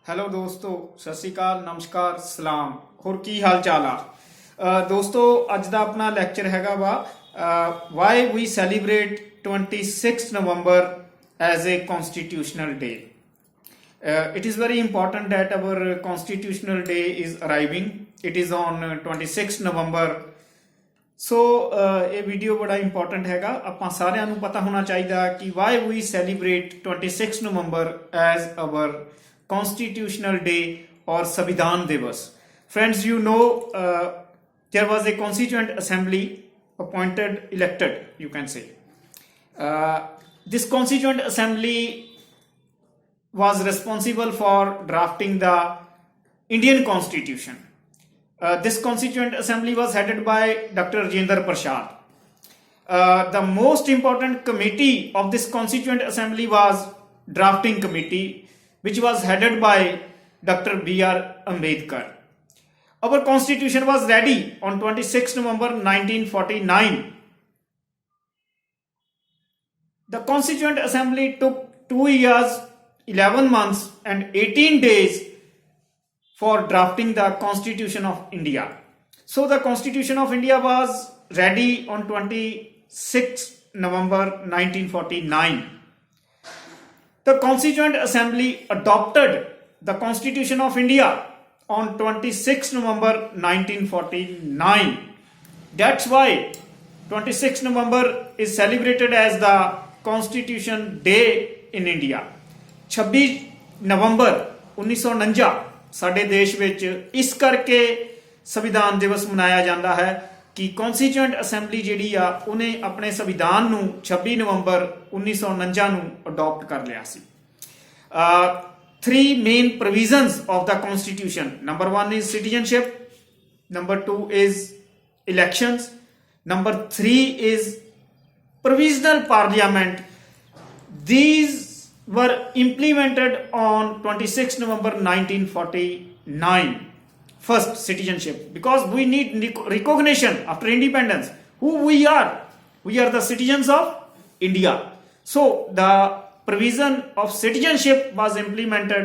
Hello ਦੋਸਤੋ, ਸਤਿ ਸ਼੍ਰੀ ਅਕਾਲ, ਨਮਸਕਾਰ, ਸਲਾਮ। ਹੋਰ ਕੀ ਹਾਲ ਚਾਲ ਆ ਦੋਸਤੋ? ਅੱਜ ਦਾ ਆਪਣਾ ਲੈਕਚਰ ਹੈਗਾ ਵਾ why we celebrate 26 November as a constitutional day. It is very important that our constitutional day is arriving. It is on 26 November. ਸੋ ਇਹ ਵੀਡੀਓ ਬੜਾ ਇੰਪੋਰਟੈਂਟ ਹੈਗਾ। ਆਪਾਂ ਸਾਰਿਆਂ ਨੂੰ ਪਤਾ ਹੋਣਾ ਚਾਹੀਦਾ ਕਿ why we celebrate 26 November as our constitutional day or Samvidhan Divas. Friends, you know there was a constituent assembly appointed, elected, you can say. This constituent assembly was responsible for drafting the Indian constitution. This constituent assembly was headed by Dr. Rajendra Prasad. The most important committee of this constituent assembly was drafting committee, which was headed by Dr. B.R. Ambedkar. Our constitution was ready on 26 November 1949. The Constituent Assembly took 2 years, 11 months and 18 days for drafting the Constitution of India. So the Constitution of India was ready on 26 November 1949. The Constituent Assembly adopted the Constitution of India on 26 November 1949. That's why 26 November is celebrated as the Constitution Day in India. 26 ਨਵੰਬਰ 1949 ਸਾਡੇ ਦੇਸ਼ ਵਿੱਚ ਇਸ ਕਰਕੇ ਸੰਵਿਧਾਨ ਦਿਵਸ ਮਨਾਇਆ ਜਾਂਦਾ ਹੈ ਕਿ ਕਨਸਟੀਟਿਊਐਂਟ ਅਸੈਂਬਲੀ ਜਿਹੜੀ ਆ ਉਹਨੇ ਆਪਣੇ ਸੰਵਿਧਾਨ ਨੂੰ 26 ਨਵੰਬਰ 1949 ਨੂੰ ਅਡਾਪਟ ਕਰ ਲਿਆ ਸੀ। Three main provisions of the constitution. Number 1 is citizenship. Number 2 is elections. Number 3 is provisional parliament. These were implemented on 26 November 1949. First, citizenship, because we need recognition after independence who we are the citizens of India. So the provision of citizenship was implemented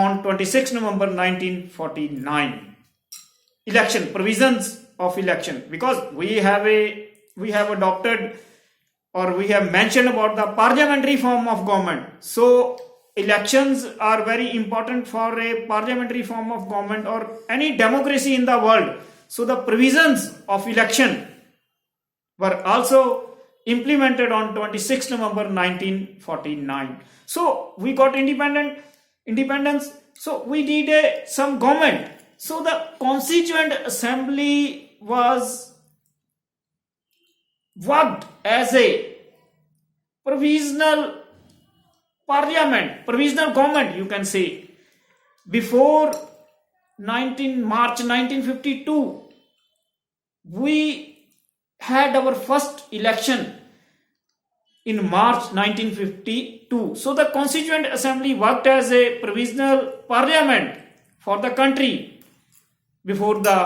on 26 November 1949. Election, provisions of election, because we have adopted or we have mentioned about the parliamentary form of government. So elections are very important for a parliamentary form of government or any democracy in the world. So the provisions of election were also implemented on 26 November 1949. So we got independence. So we need some government. So the Constituent Assembly was worked as a provisional parliament, provisional government, you can say. Before March 1952, we had our first election in March 1952. So the Constituent Assembly worked as a provisional parliament for the country before the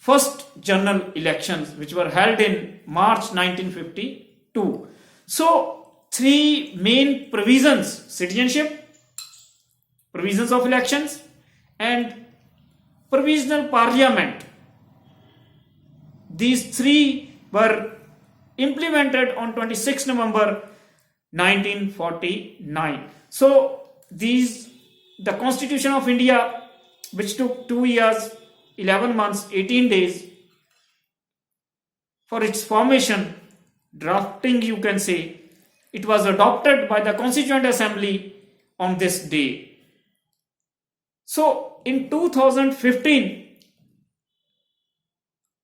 first general elections, which were held in March 1952. So three main provisions: citizenship, provisions of elections, and provisional parliament. These three were implemented on 26 November 1949. So the Constitution of India, which took 2 years, 11 months, 18 days for its formation, drafting, you can say, it was adopted by the Constituent Assembly on this day. So in 2015,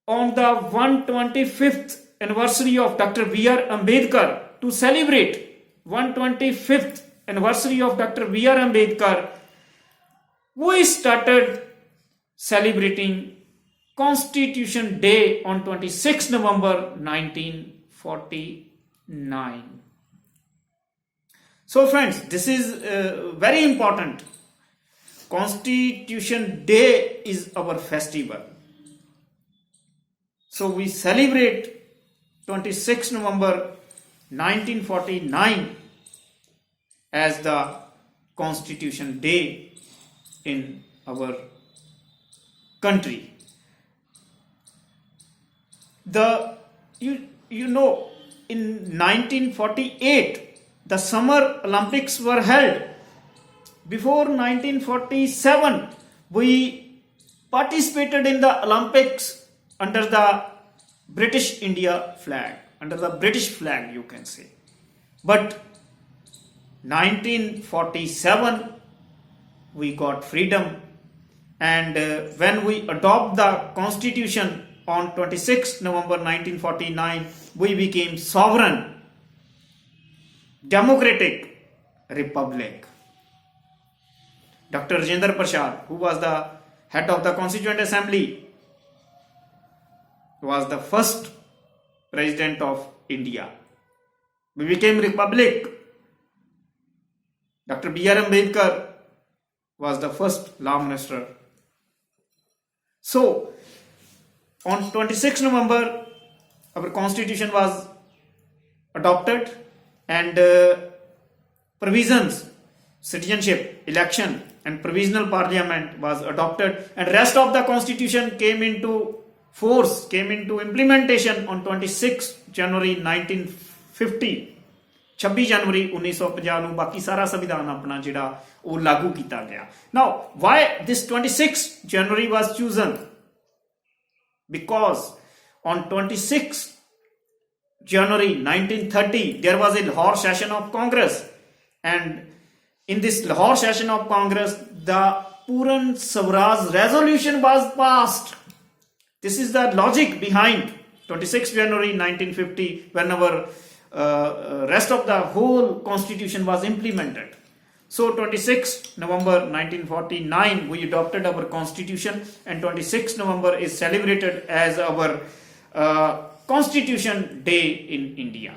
on the 125th anniversary of Dr. B.R. Ambedkar, to celebrate 125th anniversary of Dr. B.R. Ambedkar, we started celebrating Constitution Day on 26 November 1949. So friends, this is very important. Constitution Day is our festival. So we celebrate 26 November 1949 as the Constitution Day in our country. You know, in 1948 the Summer Olympics were held. Before 1947 we participated in the Olympics under the British India flag, under the British flag, you can say. But 1947 we got freedom, and when we adopt the Constitution on 26 November 1949, we became sovereign democratic republic. Dr. Rajendra Prasad, who was the head of the Constituent Assembly, was the first president of India. We became republic. Dr. B.R. Ambedkar was the first law minister. So, on 26 November, our constitution was adopted, and provisions, citizenship, election, and provisional parliament was adopted, and rest of the constitution came into force, came into implementation on 26 January 1950. 26 जनवरी 1950 ਨੂੰ ਬਾਕੀ ਸਾਰਾ ਸੰਵਿਧਾਨ ਆਪਣਾ ਜਿਹੜਾ ਉਹ ਲਾਗੂ ਕੀਤਾ ਗਿਆ. Now, why this 26 January was chosen? Because on 26 January 1930 there was a Lahore session of Congress, and in this Lahore session of Congress the Puran Swaraj resolution was passed. This is the logic behind 26 January 1950, when our rest of the whole constitution was implemented. So 26 November 1949 we adopted our constitution, and 26 November is celebrated as our constitution day in India.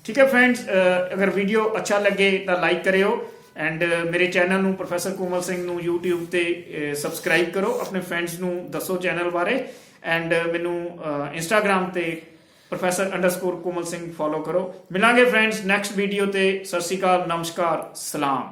ठीक है friends, अगर video अच्छा लगे तो like करियो, and मेरे channel ਨੂੰ professor ਕੋਮਲ ਸਿੰਘ ਨੂੰ YouTube ਤੇ ਸਬਸਕ੍ਰਾਈਬ ਕਰੋ, ਆਪਣੇ ਫਰੈਂਡਸ ਨੂੰ ਦੱਸੋ ਚੈਨਲ ਬਾਰੇ, ਐਂਡ ਮੈਨੂੰ Instagram ਤੇ professor_ਕੋਮਲ ਸਿੰਘ ਫੋਲੋ ਕਰੋ. ਮਿਲਾਂਗੇ ਫਰੈਂड्स ਨੈਕਸਟ ਵੀਡੀਓ ਤੇ. ਸਤਿ ਸ਼੍ਰੀ ਅਕਾਲ, ਨਮਸਕਾਰ, ਸਲਾਮ.